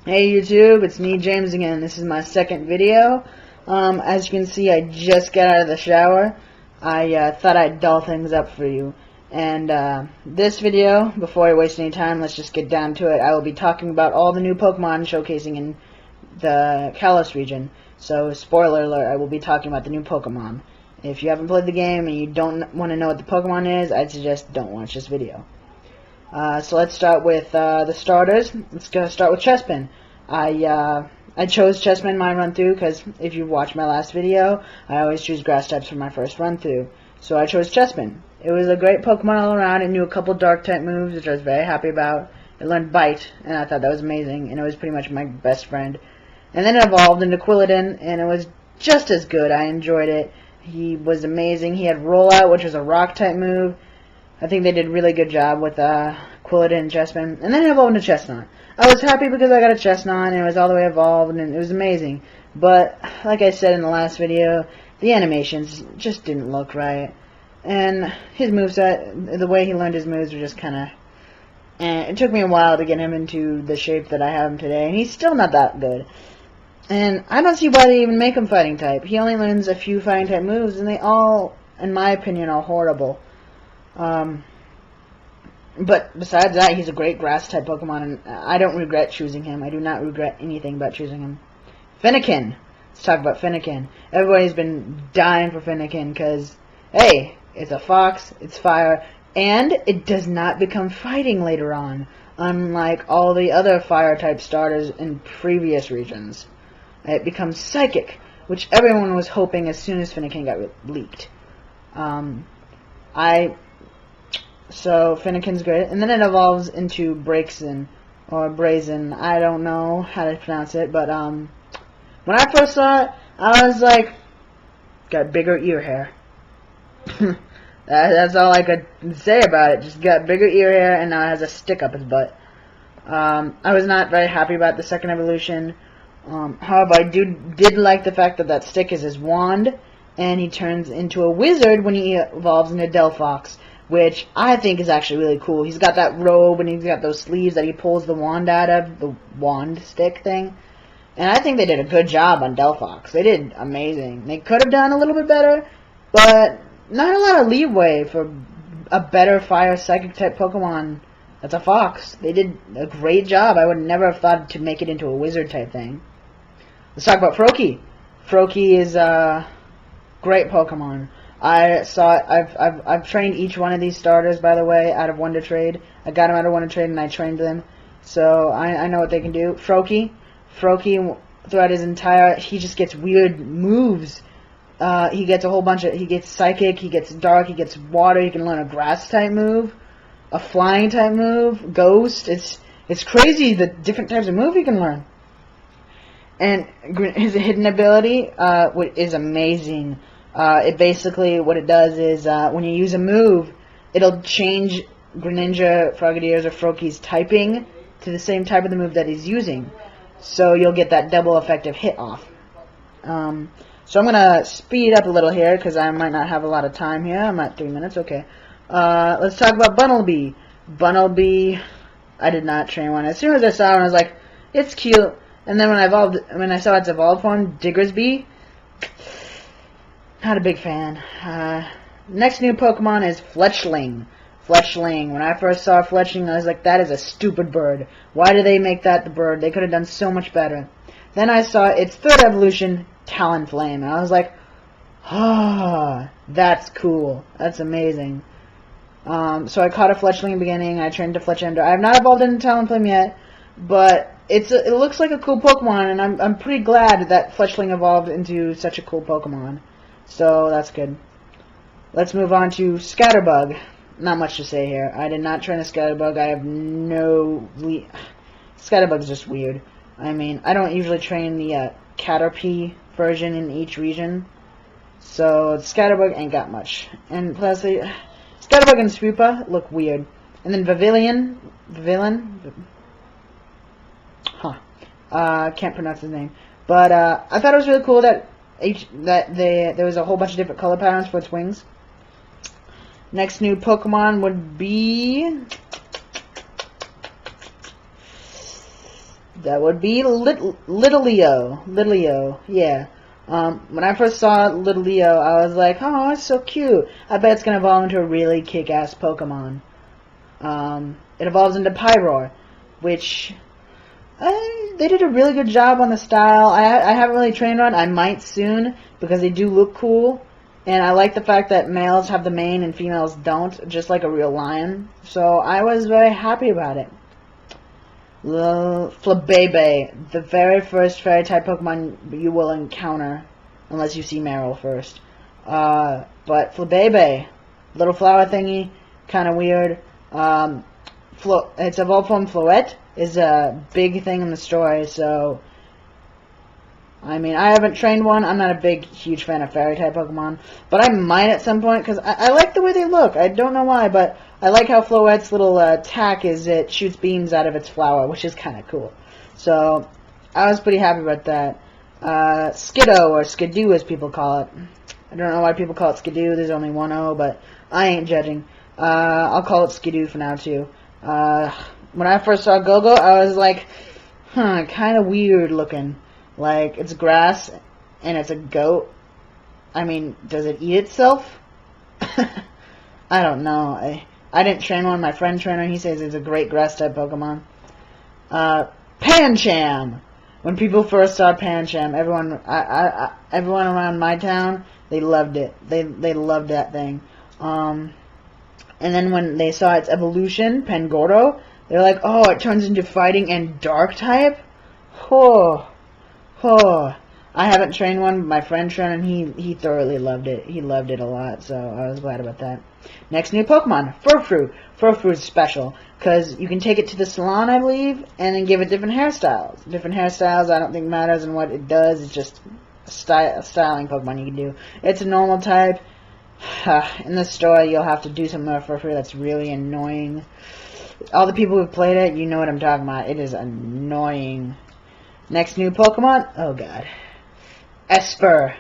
Hey YouTube, it's me James again. This is my second video. As you can see, I just got out of the shower. I thought I'd dull things up for you. And this video, before I waste any time, let's just get down to it. I will be talking about all the new Pokemon showcasing in the Kalos region. So, spoiler alert, I will be talking about the new Pokemon. If you haven't played the game and you don't want to know what the Pokemon is, I'd suggest don't watch this video. So let's start with the starters. Let's go start with Chespin. I chose Chespin in my run through because if you watched my last video, I always choose grass types for my first run through. So I chose Chespin. It was a great Pokemon all around. It knew a couple dark type moves, which I was very happy about. It learned Bite, and I thought that was amazing, and it was pretty much my best friend. And then it evolved into Quilladin, and it was just as good. I enjoyed it. He was amazing. He had Rollout, which was a rock type move. I think they did a really good job with Quilladin and Chespin. And then it evolved into Chestnut. I was happy because I got a Chestnut and it was all the way evolved and it was amazing. But, like I said in the last video, the animations just didn't look right. And his moveset, the way he learned his moves were just kind of... it took me a while to get him into the shape that I have him today. And he's still not that good. And I don't see why they even make him fighting type. He only learns a few fighting type moves and they all, in my opinion, are horrible. But besides that, he's a great grass type Pokemon, and I don't regret choosing him. I do not regret anything about choosing him. Fennekin. Let's talk about Fennekin. Everybody's been dying for Fennekin because, hey, it's a fox, it's fire, and it does not become fighting later on, unlike all the other fire type starters in previous regions. It becomes psychic, which everyone was hoping as soon as Fennekin got leaked. So Fennekin's great, and then it evolves into Braixen, or Brazen. I don't know how to pronounce it, but when I first saw it, I was like, got bigger ear hair. That's all I could say about it. Just got bigger ear hair, and now it has a stick up his butt. I was not very happy about the second evolution. However, I did like the fact that that stick is his wand, and he turns into a wizard when he evolves into Delphox, which I think is actually really cool. He's got that robe and he's got those sleeves that he pulls the wand out of, the wand stick thing. And I think they did a good job on Delphox. They did amazing. They could have done a little bit better, but not a lot of leeway for a better fire psychic type Pokemon that's a fox. They did a great job. I would never have thought to make it into a wizard type thing. Let's talk about Froakie. Froakie is a great Pokemon. I've trained each one of these starters, by the way, out of Wonder Trade. I got them out of Wonder Trade and I trained them. So I know what they can do. Froakie, throughout his entire, he just gets weird moves. He gets a whole bunch of, he gets Psychic, he gets Dark, he gets Water, he can learn a Grass type move, a Flying type move, Ghost. It's crazy the different types of move he can learn. And his hidden ability is amazing. It basically, what it does is, when you use a move, it'll change Greninja, Frogadiers, or Froakie's typing to the same type of the move that he's using. So you'll get that double effective hit off. So I'm going to speed up a little here, because I might not have a lot of time here. I'm at 3 minutes, okay. Let's talk about Bunnelby. Bunnelby, I did not train one. As soon as I saw it, I was like, it's cute. And then when I saw its evolved form, Diggersby, not a big fan. Next new Pokemon is Fletchling. Fletchling. When I first saw Fletchling, I was like, that is a stupid bird. Why did they make that the bird? They could have done so much better. Then I saw its third evolution, Talonflame. And I was like, that's cool. That's amazing. So I caught a Fletchling in the beginning. I trained to Fletchender. I have not evolved into Talonflame yet, but it looks like a cool Pokemon, and I'm pretty glad that Fletchling evolved into such a cool Pokemon. So that's good. Let's move on to Scatterbug. Not much to say here. I did not train a Scatterbug. I have no... Scatterbug's just weird. I mean, I don't usually train the Caterpie version in each region. So Scatterbug ain't got much. And plus, Scatterbug and Spupa look weird. And then Vivillon. Can't pronounce his name. But I thought it was really cool that there was a whole bunch of different color patterns for its wings. Next new Pokemon would be That would be Little Leo. Little Leo, yeah. When I first saw Little Leo, I was like, oh, it's so cute. I bet it's going to evolve into a really kick-ass Pokemon. It evolves into Pyroar, which they did a really good job on the style. I haven't really trained one. I might soon, because they do look cool. And I like the fact that males have the mane and females don't, just like a real lion. So I was very happy about it. Flabebe, the very first fairy-type Pokemon you will encounter, unless you see Meryl first. But Flabebe, little flower thingy, kind of weird. It's evolved from Floette, is a big thing in the story, so... I mean, I haven't trained one. I'm not a huge fan of fairy-type Pokemon. But I might at some point, because I like the way they look. I don't know why, but I like how Floette's little attack is it shoots beams out of its flower, which is kind of cool. So, I was pretty happy about that. Skiddo, or Skidoo as people call it. I don't know why people call it Skidoo. There's only one O, but I ain't judging. I'll call it Skidoo for now, too. When I first saw Go-Go, I was like, kind of weird looking. Like, it's grass, and it's a goat. I mean, does it eat itself? I don't know. I didn't train one. My friend trained one. He says it's a great grass-type Pokemon. Pancham! When people first saw Pancham, everyone around my town, they loved it. They loved that thing. And then when they saw its evolution, Pangoro, they're like, oh, it turns into fighting and dark-type? I haven't trained one, but my friend trained, and he thoroughly loved it. He loved it a lot, so I was glad about that. Next new Pokemon, Furfrou. Furfrou is special, because you can take it to the salon, I believe, and then give it different hairstyles. Different hairstyles, I don't think matters in what it does. It's just a styling Pokemon you can do. It's a normal type. In the story, you'll have to do something with Furfrou that's really annoying. All the people who've played it, you know what I'm talking about. It is annoying. Next new Pokemon, oh god. Esper.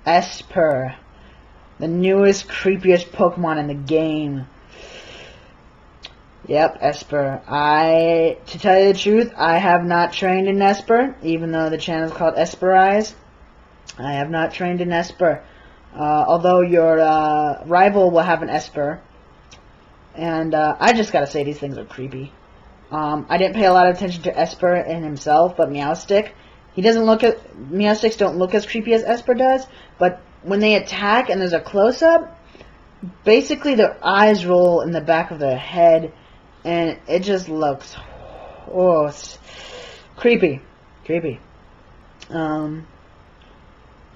The newest, creepiest Pokemon in the game. Yep, Esper. To tell you the truth, I have not trained in Esper, even though the channel is called Esperize. I have not trained in Esper. Although your rival will have an Esper. And I just gotta say, these things are creepy. I didn't pay a lot of attention to Esper in himself, but Meowstic. Meowstics don't look as creepy as Esper does, but when they attack and there's a close-up, basically their eyes roll in the back of their head, and it just looks, it's creepy.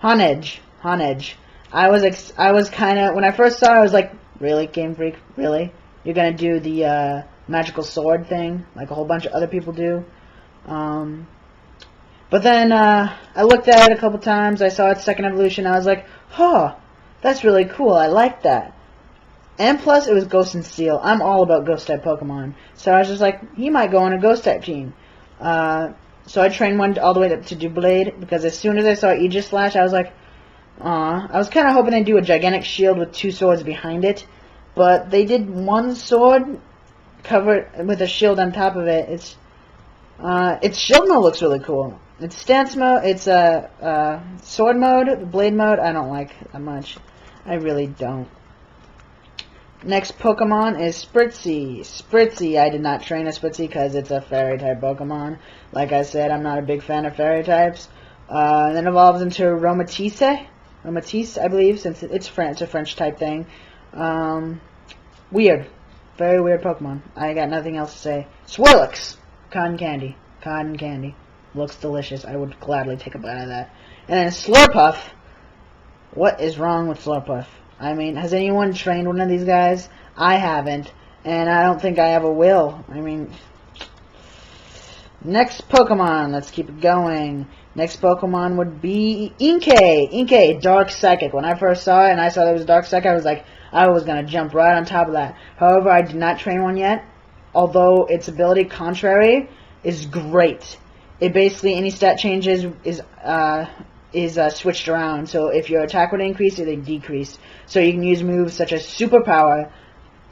Honedge. I was kind of, when I first saw it, I was like, really, Game Freak? Really? You're gonna do the, magical sword thing, like a whole bunch of other people do. But then, I looked at it a couple times, I saw its second evolution, I was like, that's really cool, I like that. And plus, it was Ghost and Steel. I'm all about Ghost-type Pokemon. So I was just like, he might go on a Ghost-type team. So I trained one all the way up to Doublade, because as soon as I saw Aegislash, I was like, I was kind of hoping they'd do a gigantic shield with 2 swords behind it. But they did 1 sword covered with a shield on top of it. Its shield mode looks really cool. Its stance mode, its sword mode, blade mode, I don't like that much. I really don't. Next Pokemon is Spritzy. I did not train a Spritzy because it's a fairy type Pokemon. Like I said, I'm not a big fan of fairy types. And then evolves into Romatisse, I believe, since it's a French type thing. Weird. Very weird Pokemon. I got nothing else to say. Swirlix. Cotton candy. Looks delicious. I would gladly take a bite of that. And then Slurpuff. What is wrong with Slurpuff? I mean, has anyone trained one of these guys? I haven't. And I don't think I ever will. I mean... Next Pokemon. Let's keep it going. Next Pokemon would be Inkay, Dark Psychic. When I first saw it and I saw there was Dark Psychic, I was like, I was going to jump right on top of that. However, I did not train one yet. Although its ability, Contrary, is great. It basically, any stat changes is switched around. So if your attack would increase, it would decrease. So you can use moves such as Superpower.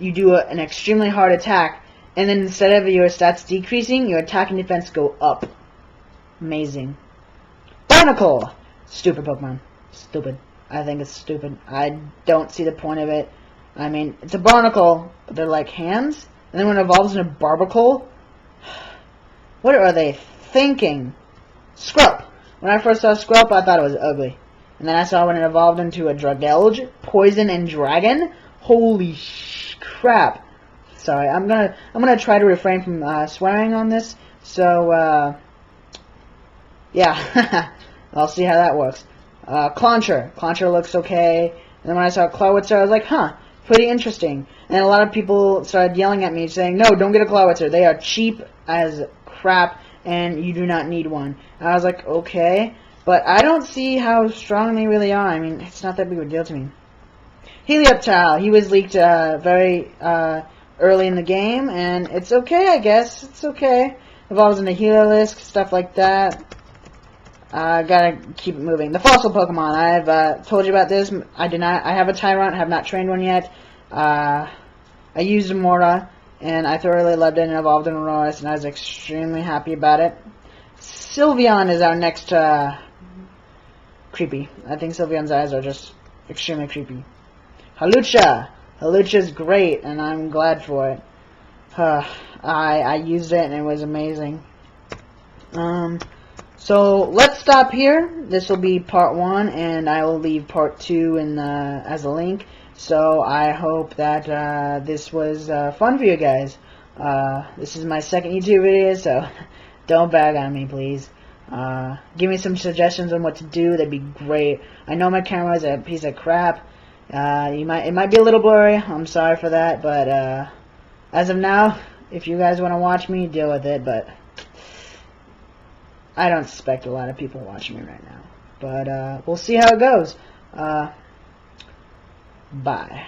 You do an extremely hard attack, and then instead of your stats decreasing, your attack and defense go up. Amazing. Barnacle! Stupid Pokemon. Stupid. I think it's stupid. I don't see the point of it. I mean, it's a barnacle, but they're like hands, and then when it evolves into a barbacle, what are they thinking? Scrup! When I first saw Scrup, I thought it was ugly. And then I saw when it evolved into a Dragalge, Poison, and Dragon. Holy crap. Sorry, I'm gonna try to refrain from swearing on this, so, yeah. I'll see how that works. Clauncher. Clauncher looks okay. And then when I saw Clawitzer, I was like, huh, pretty interesting. And a lot of people started yelling at me saying, no, don't get a Clawitzer. They are cheap as crap, and you do not need one. And I was like, okay. But I don't see how strong they really are. I mean, it's not that big of a deal to me. Helioptile. He was leaked very early in the game, and it's okay, I guess. It's okay. Evolves into Heliolisk, stuff like that. Gotta keep it moving. The fossil Pokemon. I've told you about this. I have a Tyrant. Have not trained one yet. I used a Mora, and I thoroughly loved it and evolved in Aurorus, and I was extremely happy about it. Sylveon is our next creepy. I think Sylveon's eyes are just extremely creepy. Halucha. Halucha's great, and I'm glad for it. I used it, and it was amazing. So let's stop here. This will be part 1, and I will leave part 2 in the, as a link. So I hope that this was fun for you guys. This is my second YouTube video, so don't bag on me, please. Give me some suggestions on what to do. That'd be great. I know my camera is a piece of crap. It might be a little blurry. I'm sorry for that, but as of now, if you guys want to watch me, deal with it. But I don't suspect a lot of people watching me right now. But we'll see how it goes. Bye.